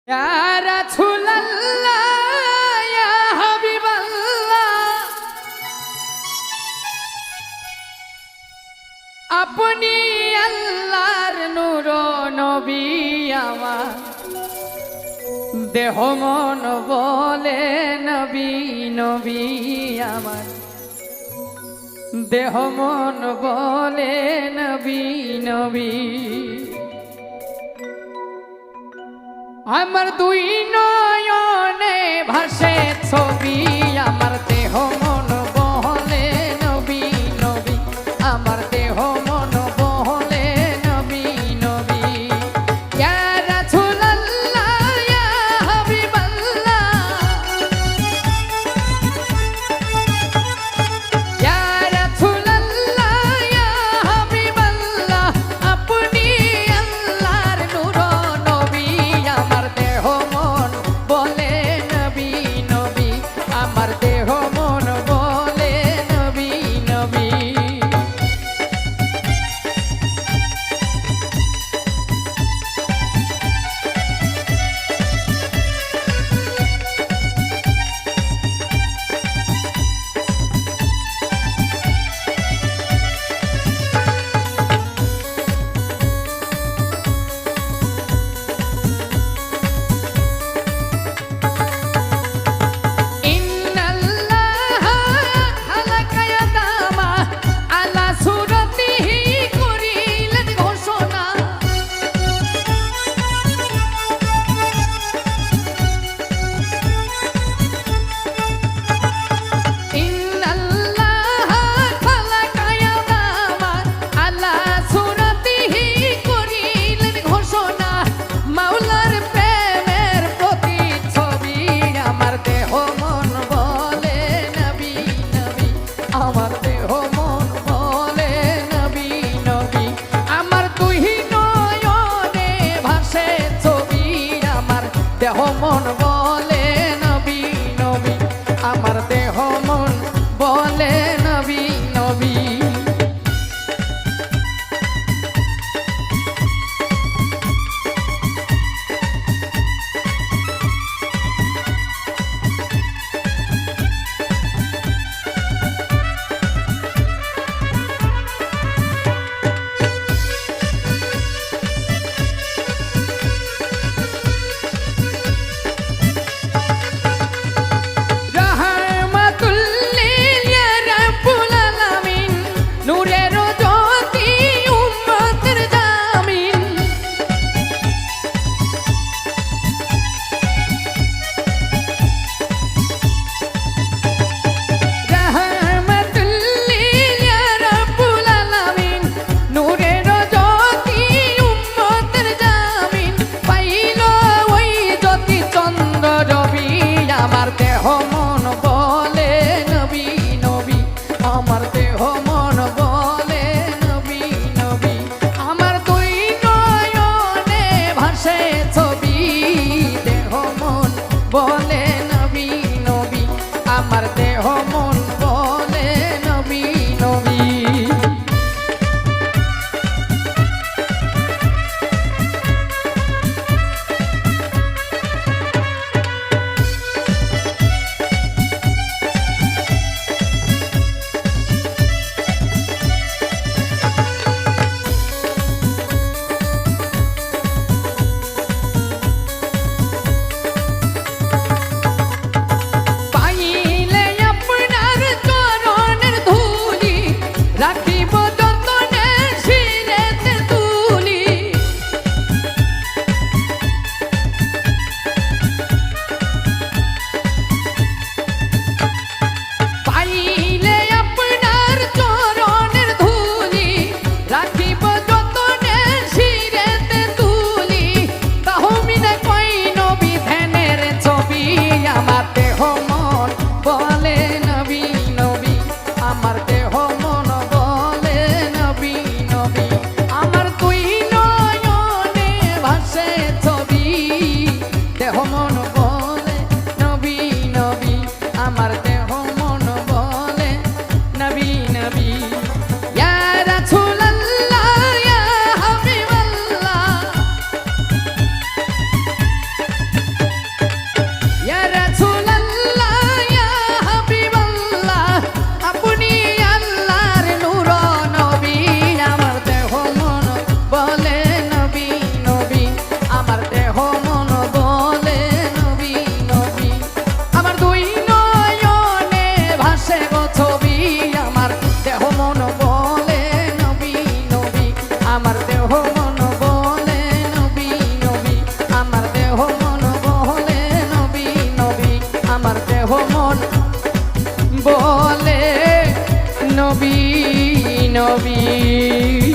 ইয়া রাসূলুল্লাহ ইয়া হাবিবাল্লাহ আপনি আল্লাহর নূর নবী আমার দেহ মন বলে নবী নবী আমার দেহ মন বলে নবী নবী আমার দুই নয়নে ভাসে ছবি আমার দেহ মন বলে নবী নবী আমার দেহ মন বলে নবী নবী ইয়া রাসূলুল্লাহ ইয়া হাবিবাল্লাহ ইয়া রাসূলুল্লাহ ইয়া হাবিবাল্লাহ আপনি আল্লাহর নূর নবী আমার দেহ মন বলে নবী নবী আমার দেহ মন বলে নবী নবী আমার দেহ মন বলে নবী নবী আমার দুই নয়নে ভাসে ছবি আমার দেহ মন বলে নবী নবী আমার দেহ মন বলে নবী নবী আমার দেহ মন বলে নবী নবী।